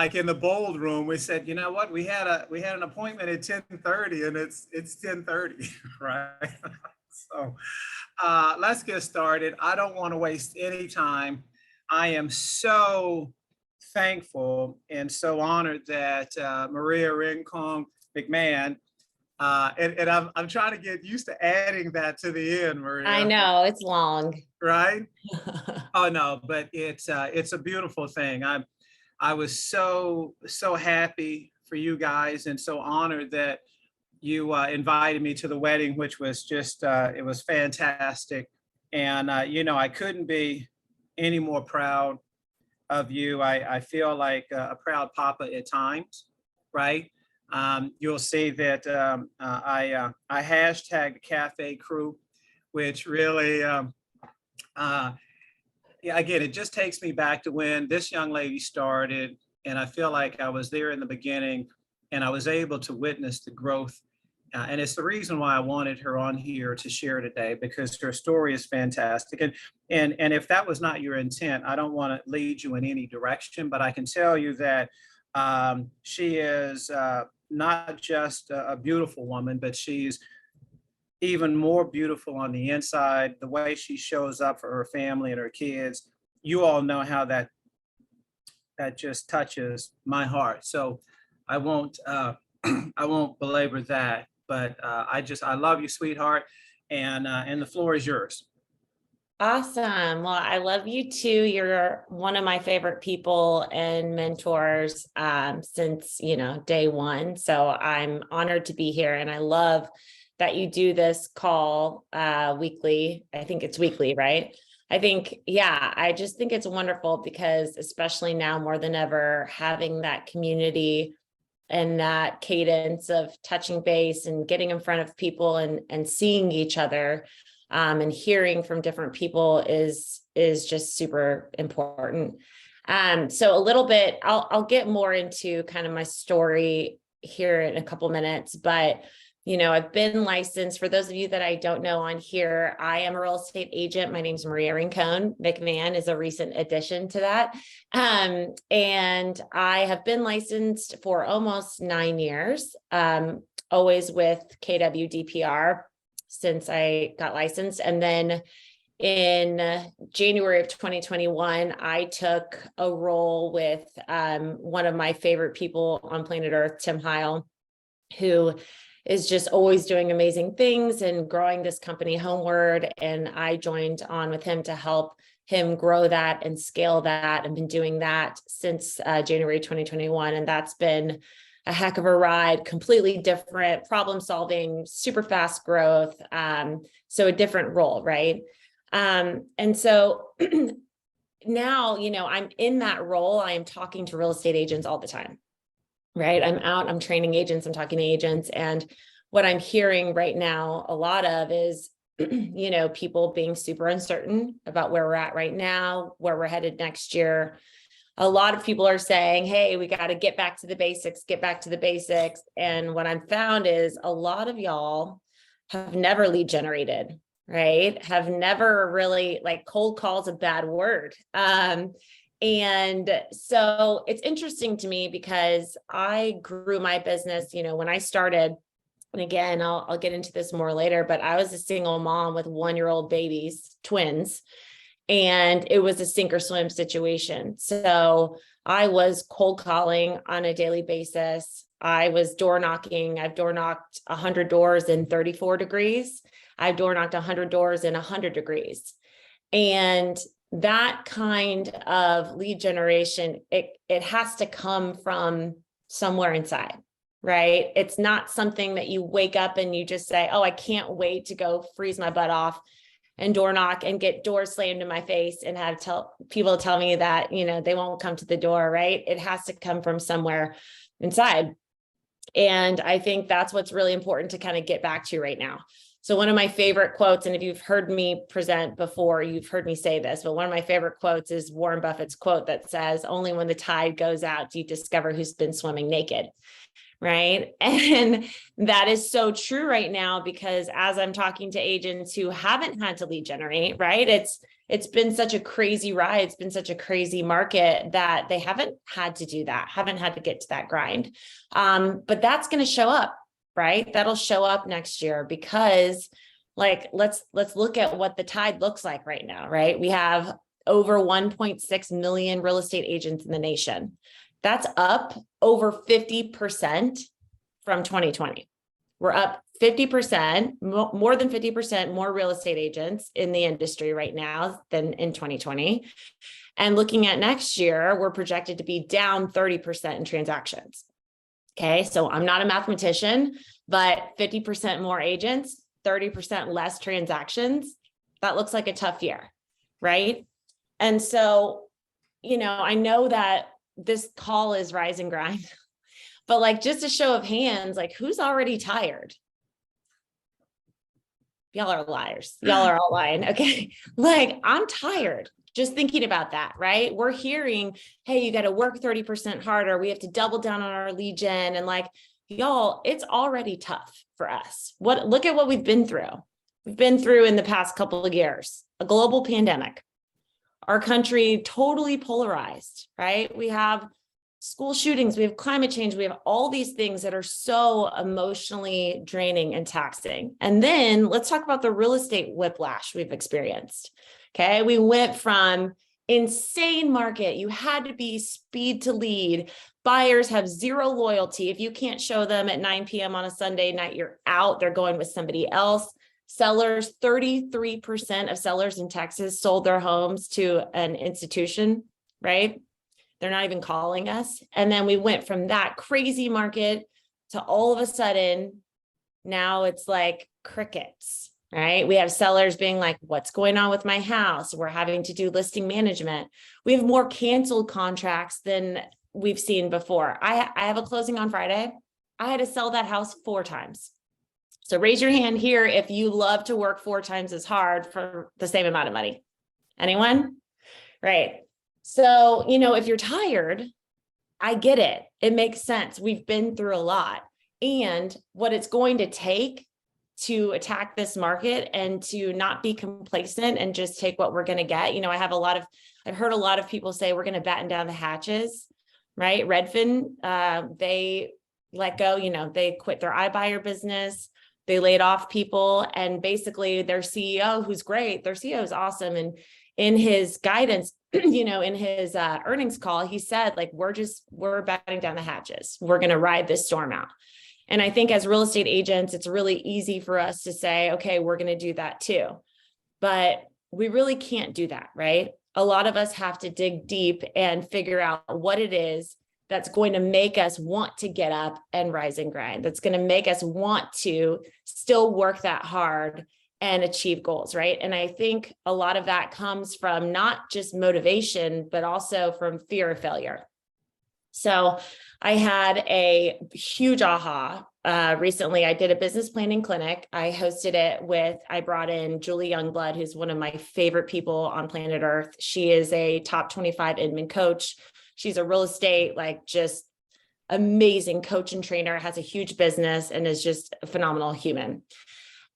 like in the bold room, we said, you know what, we had an appointment at 10:30 and it's 10:30, right? So let's get started. I don't want to waste any time. I am so thankful and so honored that Maria Rincon McMahon, and I'm trying to get used to adding that to the end, I Maria. know it's long, Right? Oh no, but it's a beautiful thing. I was so happy for you guys and so honored that you invited me to the wedding, which was just it was fantastic. And I couldn't be any more proud of you. I feel like a proud papa at times, right? You'll see that I hashtag the cafe crew, which really yeah, again, it just takes me back to when this young lady started, and I feel like I was there in the beginning, and I was able to witness the growth. And it's the reason why I wanted her on here to share today, because her story is fantastic. And if that was not your intent, I don't want to lead you in any direction, but I can tell you that she is not just a beautiful woman, but she's even more beautiful on the inside. The way she shows up for her family and her kids, you all know how that just touches my heart. So I won't I won't belabor that, but I love you, sweetheart, and the floor is yours. Awesome. Well, I love you too. You're one of my favorite people and mentors since, day one. So I'm honored to be here. And I love that you do this call weekly. I think it's weekly, right? I just think it's wonderful because especially now more than ever, having that community and that cadence of touching base and getting in front of people and seeing each other and hearing from different people is just super important. So a little bit, I'll get more into kind of my story here in a couple minutes, but I've been licensed. For those of you that I don't know on here, I am a real estate agent. My name's Maria Rincon. McMahon is a recent addition to that. And I have been licensed for almost 9 years, always with KWDPR since I got licensed. And then in January of 2021, I took a role with one of my favorite people on planet Earth, Tim Heil, who is just always doing amazing things and growing this company, Homeward. And I joined on with him to help him grow that and scale that, and been doing that since January 2021. And that's been a heck of a ride, completely different problem solving, super fast growth. So a different role, right? And so now, I'm in that role. I am talking to real estate agents all the time. Right. I'm out, I'm training agents, I'm talking to agents. And what I'm hearing right now, a lot of is, people being super uncertain about where we're at right now, where we're headed next year. A lot of people are saying, hey, we got to get back to the basics, get back to the basics. And what I'm found is a lot of y'all have never lead generated, right? Have never really, like, cold call's a bad word. And so it's interesting to me because I grew my business, when I started, and again, I'll get into this more later, but I was a single mom with 1-year-old babies, twins, and it was a sink or swim situation. So I was cold calling on a daily basis. I was door knocking. I've door knocked 100 doors in 34 degrees. I've door knocked 100 doors in 100 degrees. And that kind of lead generation, it has to come from somewhere inside, right? It's not something that you wake up and you just say, oh, I can't wait to go freeze my butt off and door knock and get doors slammed in my face and have people tell me that, they won't come to the door, right? It has to come from somewhere inside. And I think that's what's really important to kind of get back to right now. So one of my favorite quotes, and if you've heard me present before, you've heard me say this, but one of my favorite quotes is Warren Buffett's quote that says, only when the tide goes out do you discover who's been swimming naked, right? And that is so true right now, because as I'm talking to agents who haven't had to lead generate, right? It's it's been such a crazy ride. It's been such a crazy market that they haven't had to do that, haven't had to get to that grind. But that's going to show up, right? That'll show up next year because like, let's look at what the tide looks like right now, right? We have over 1.6 million real estate agents in the nation. That's up over 50% from 2020. We're up 50%, more than 50% more real estate agents in the industry right now than in 2020. And looking at next year, we're projected to be down 30% in transactions. Okay, so I'm not a mathematician, but 50% more agents, 30% less transactions, that looks like a tough year, right? And so, I know that this call is rise and grind, but like just a show of hands, like who's already tired? Y'all are liars. Y'all are all lying. Okay. Like I'm tired just thinking about that, right? We're hearing, hey, you got to work 30% harder. We have to double down on our lead gen. And like, y'all, it's already tough for us. Look at what we've been through. We've been through in the past couple of years, a global pandemic, our country totally polarized, right? We have school shootings, we have climate change, we have all these things that are so emotionally draining and taxing. And then let's talk about the real estate whiplash we've experienced. Okay, we went from insane market, you had to be speed to lead. Buyers have zero loyalty. If you can't show them at 9 p.m. on a Sunday night, you're out, they're going with somebody else. Sellers, 33% of sellers in Texas sold their homes to an institution, right? They're not even calling us. And then we went from that crazy market to all of a sudden, now it's like crickets, right? We have sellers being like, what's going on with my house? We're having to do listing management. We have more canceled contracts than we've seen before. I have a closing on Friday. I had to sell that house 4 times. So raise your hand here if you love to work 4 times as hard for the same amount of money. Anyone? Right. So, if you're tired, I get it. It makes sense. We've been through a lot. And what it's going to take to attack this market and to not be complacent and just take what we're going to get. I've heard a lot of people say we're going to batten down the hatches, right? Redfin, they let go, they quit their iBuyer business. They laid off people, and basically their CEO, who's great, their CEO is awesome. And in his guidance, in his earnings call, he said, like, we're batting down the hatches. We're going to ride this storm out. And I think as real estate agents, it's really easy for us to say, okay, we're going to do that too. But we really can't do that, right? A lot of us have to dig deep and figure out what it is that's going to make us want to get up and rise and grind. That's going to make us want to still work that hard and achieve goals, right? And I think a lot of that comes from not just motivation, but also from fear of failure. So I had a huge aha. Recently, I did a business planning clinic. I brought in Julie Youngblood, who's one of my favorite people on planet Earth. She is a top 25 admin coach. She's a real estate, just amazing coach and trainer, has a huge business, and is just a phenomenal human.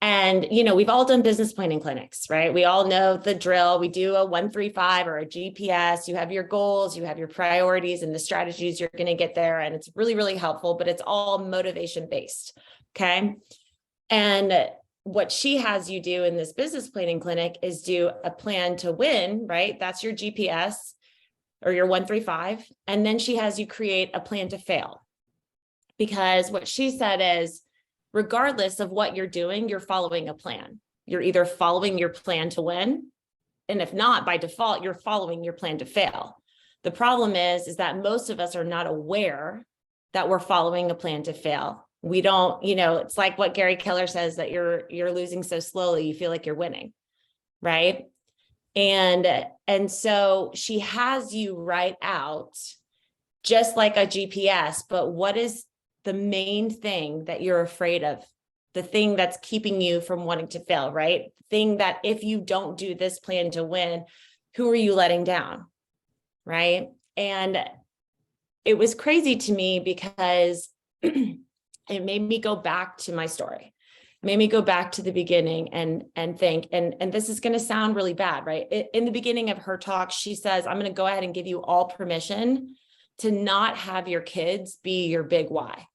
And, we've all done business planning clinics, right? We all know the drill. We do a 1-3-5 or a GPS. You have your goals, you have your priorities and the strategies you're going to get there. And it's really, really helpful, but it's all motivation based. Okay. And what she has you do in this business planning clinic is do a plan to win, right? That's your GPS or your 1-3-5. And then she has you create a plan to fail. Because what she said is, regardless of what you're doing, you're following a plan. You're either following your plan to win, and if not, by default, you're following your plan to fail. The problem is that most of us are not aware that we're following a plan to fail. We don't, it's like what Gary Keller says, that you're losing so slowly, you feel like you're winning, right? And so she has you write out just like a GPS, but what is the main thing that you're afraid of, the thing that's keeping you from wanting to fail, right? The thing that if you don't do this plan to win, who are you letting down, right? And it was crazy to me because it made me go back to my story. made me go back to the beginning and think, and this is going to sound really bad, right? In the beginning of her talk, she says, I'm going to go ahead and give you all permission to not have your kids be your big why.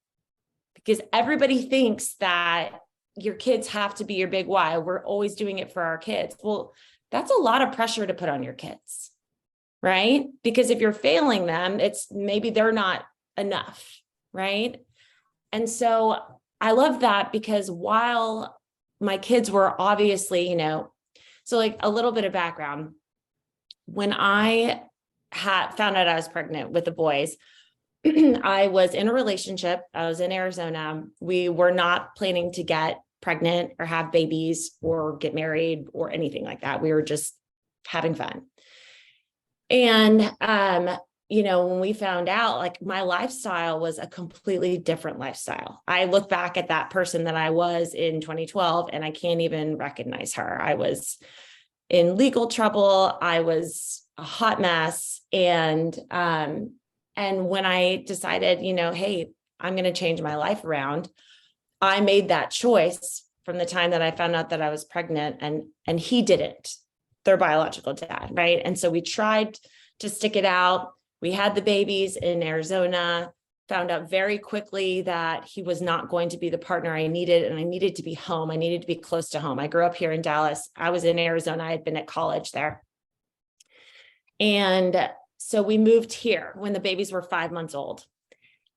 Because everybody thinks that your kids have to be your big why. We're always doing it for our kids. Well, that's a lot of pressure to put on your kids, right? Because if you're failing them, it's maybe they're not enough, right? And so I love that, because while my kids were obviously, so like a little bit of background, when I found out I was pregnant with the boys, I was in a relationship. I was in Arizona. We were not planning to get pregnant or have babies or get married or anything like that. We were just having fun. And, when we found out, like, my lifestyle was a completely different lifestyle. I look back at that person that I was in 2012 and I can't even recognize her. I was in legal trouble. I was a hot mess. And when I decided, hey, I'm going to change my life around, I made that choice from the time that I found out that I was pregnant, and he didn't, their biological dad. Right. And so we tried to stick it out. We had the babies in Arizona, found out very quickly that he was not going to be the partner I needed, and I needed to be home. I needed to be close to home. I grew up here in Dallas. I was in Arizona. I had been at college there. And so we moved here when the babies were 5 months old,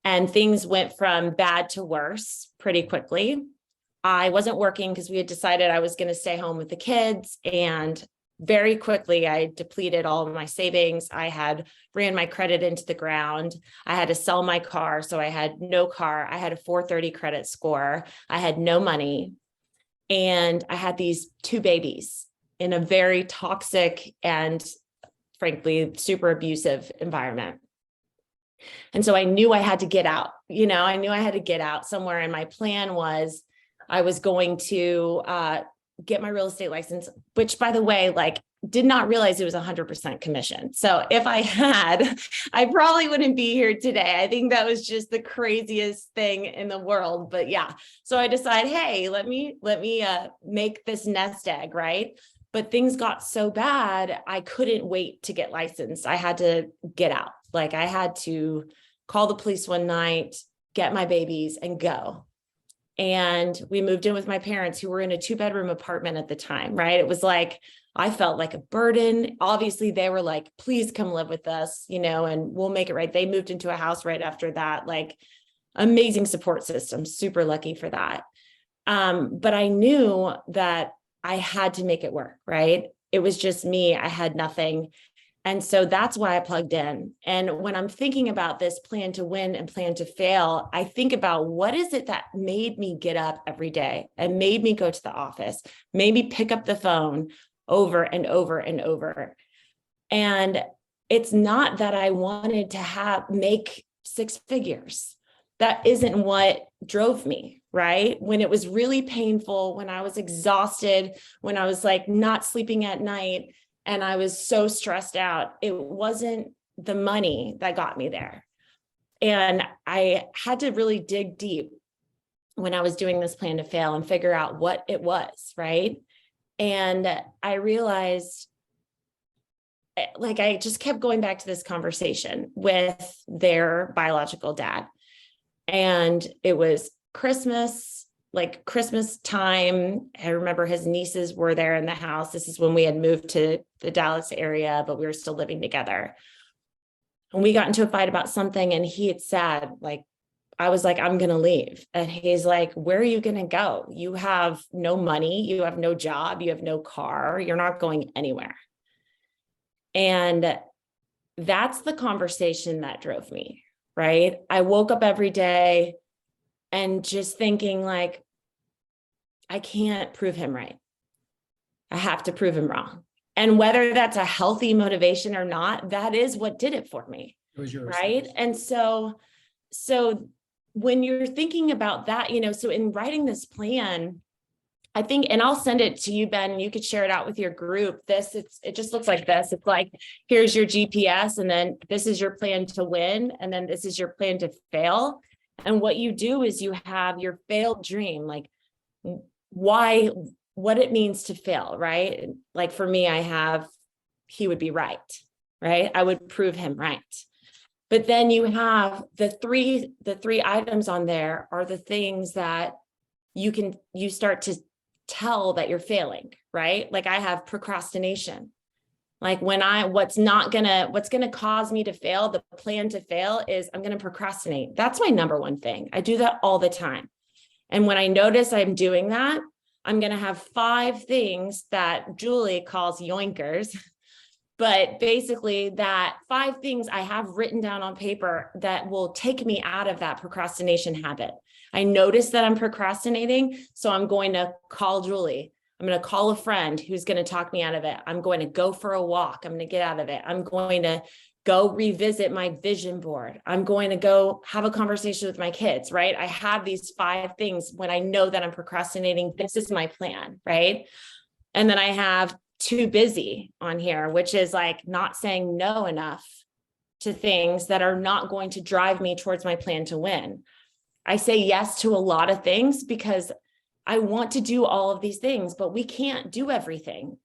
and things went from bad to worse pretty quickly. I wasn't working because we had decided I was going to stay home with the kids, and very quickly, I depleted all of my savings. I had ran my credit into the ground. I had to sell my car. So I had no car. I had a 430 credit score. I had no money. And I had these 2 babies in a very toxic and, frankly, super abusive environment. And so I knew I had to get out. I knew I had to get out somewhere. And my plan was I was going to get my real estate license, which, by the way, did not realize it was 100% commission. So if I had, I probably wouldn't be here today. I think that was just the craziest thing in the world. But yeah, so I decided, hey, let me make this nest egg, right? But things got so bad, I couldn't wait to get licensed. I had to get out. I had to call the police one night, get my babies, and go. And we moved in with my parents, who were in a 2-bedroom apartment at the time, right? It was I felt like a burden. Obviously, they were like, please come live with us, and we'll make it right. They moved into a house right after that, amazing support system, super lucky for that. But I knew that I had to make it work, right? It was just me. I had nothing. And so that's why I plugged in. And when I'm thinking about this plan to win and plan to fail, I think about what is it that made me get up every day and made me go to the office, made me pick up the phone over and over and over. And it's not that I wanted to make 6 figures. That isn't what drove me, right? When it was really painful, when I was exhausted, when I was not sleeping at night, and I was so stressed out, it wasn't the money that got me there. And I had to really dig deep when I was doing this plan to fail and figure out what it was, right? And I realized, I just kept going back to this conversation with their biological dad. And it was Christmas time. I remember his nieces were there in the house. This is when we had moved to the Dallas area, but we were still living together. And we got into a fight about something, and he had said, I was like, I'm going to leave. And he's like, where are you going to go? You have no money. You have no job. You have no car. You're not going anywhere. And that's the conversation that drove me, right? I woke up every day and just thinking I can't prove him right. I have to prove him wrong. And whether that's a healthy motivation or not, that is what did it for me. It was yours. Right. And so when you're thinking about that, so in writing this plan, I think, and I'll send it to you, Ben, and you could share it out with your group. It just looks like this. It's here's your GPS, and then this is your plan to win. And then this is your plan to fail. And what you do is you have your failed dream. what it means to fail, right? Like for me, he would be right? I would prove him right. But then you have the three items on there are the things that you start to tell that you're failing, right? Like I have procrastination. Like what's gonna cause me to fail, the plan to fail is I'm gonna procrastinate. That's my number one thing. I do that all the time. And when I notice I'm doing that, I'm gonna have 5 things that Julie calls yoinkers. But basically that 5 things I have written down on paper that will take me out of that procrastination habit. I notice that I'm procrastinating, so I'm going to call Julie. I'm going to call a friend who's going to talk me out of it. I'm going to go for a walk. I'm going to get out of it. I'm going to go revisit my vision board. I'm going to go have a conversation with my kids, right? I have these 5 things when I know that I'm procrastinating. This is my plan, right? And then I have too busy on here, which is like not saying no enough to things that are not going to drive me towards my plan to win. I say yes to a lot of things because I want to do all of these things, but we can't do everything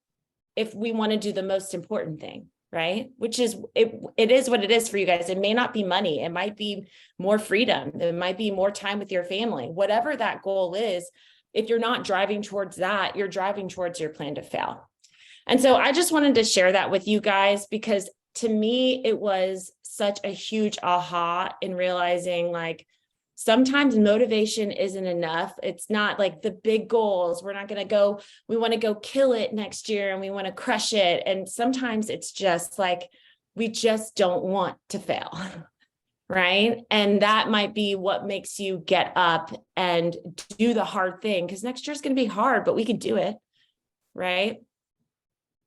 if we want to do the most important thing, right? Which is, it is what it is for you guys. It may not be money. It might be more freedom. It might be more time with your family, whatever that goal is. If you're not driving towards that, you're driving towards your plan to fail. And so I just wanted to share that with you guys, because to me, it was such a huge aha in realizing like, sometimes motivation isn't enough. It's not like the big goals. We're not going to go, we want to go kill it next year and we want to crush it. And sometimes it's just like, we just don't want to fail. Right. And that might be what makes you get up and do the hard thing, because next year is going to be hard, but we can do it. Right.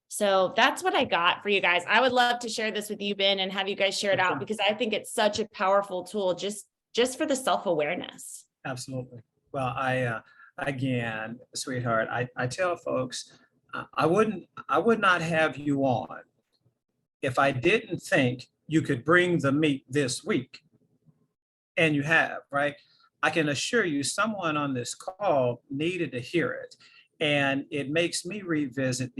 So that's what I got for you guys. I would love to share this with you, Ben, and have you guys share it out, because I think it's such a powerful tool just for the self-awareness. Absolutely. Well, again, sweetheart, I tell folks, I would not have you on if I didn't think you could bring the meat this week. And you have, right? I can assure you someone on this call needed to hear it. And it makes me revisit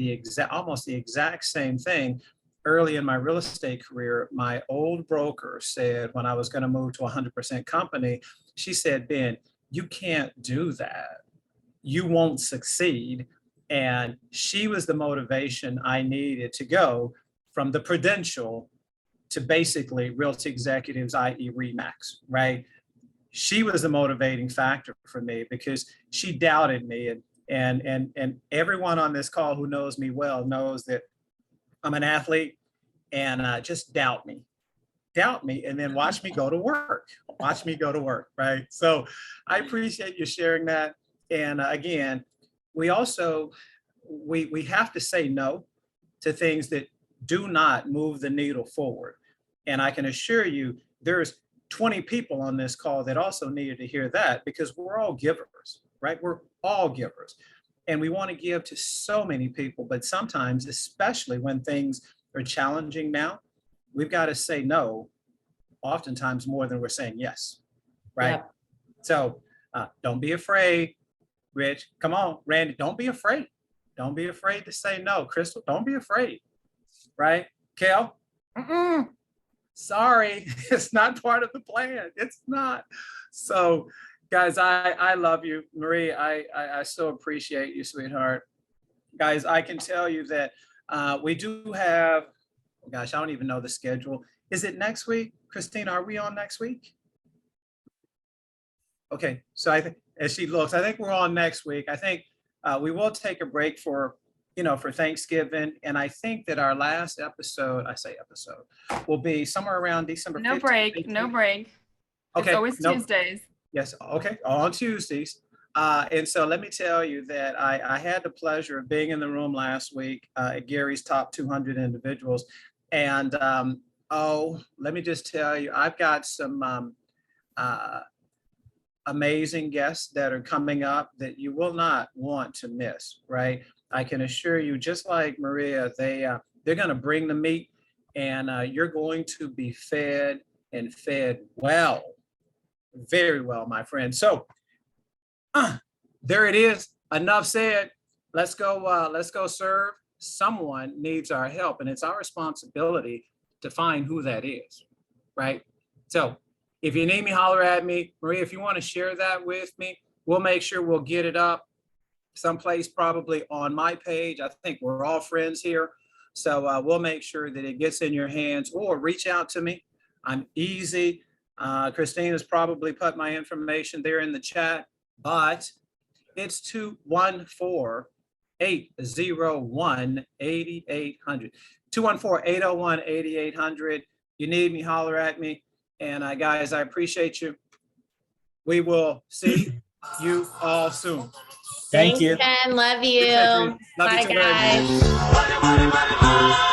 almost the exact same thing. Early in my real estate career, my old broker said, when I was going to move to a 100% company, she said, Ben, you can't do that. You won't succeed. And she was the motivation I needed to go from the Prudential to basically Realty Executives, i.e. RE/MAX, right? She was the motivating factor for me because she doubted me. And everyone on this call who knows me well knows that I'm an athlete. And just doubt me, and then watch me go to work, right? So I appreciate you sharing that. And again, we also, we have to say no to things that do not move the needle forward. And I can assure you, there's 20 people on this call that also needed to hear that, because we're all givers, right? We're all givers. And we want to give to so many people, but sometimes, especially when things are challenging now, we've got to say no, oftentimes more than we're saying yes, right? Yep. So don't be afraid, Rich. Come on, Randy, don't be afraid. Don't be afraid to say no. Crystal, don't be afraid, right? Kel, sorry, it's not part of the plan. It's not. So guys, I love you. Marie, I so appreciate you, sweetheart. Guys, I can tell you that we do have, oh gosh, I don't even know the schedule. Is it next week? Christina, are we on next week? Okay, so I think, as she looks, I think we're on next week. I think we will take a break for Thanksgiving. And I think that our last episode, will be somewhere around December 15th. No break. Okay. It's always Tuesdays. Yes, okay, on Tuesdays. And so let me tell you that I had the pleasure of being in the room last week at Gary's Top 200 Individuals. And let me just tell you, I've got some amazing guests that are coming up that you will not want to miss, right? I can assure you, just like Maria, they're going to bring the meat, and you're going to be fed, and fed well, very well, my friend. So there it is. enough said. Let's go serve. Someone needs our help, and it's our responsibility to find who that is, right? So if you need me, holler at me. Maria, if you want to share that with me, we'll make sure we'll get it up someplace, probably on my page. I think we're all friends here. So we'll make sure that it gets in your hands, or reach out to me. I'm easy. Christine has probably put my information there in the chat, but it's 214-801-8800. 214-801-8800. You need me, holler at me. And guys, I appreciate you. We will see you all soon. Thank you. Thanks, Ken. Love you. Love you Bye, too very much. guys.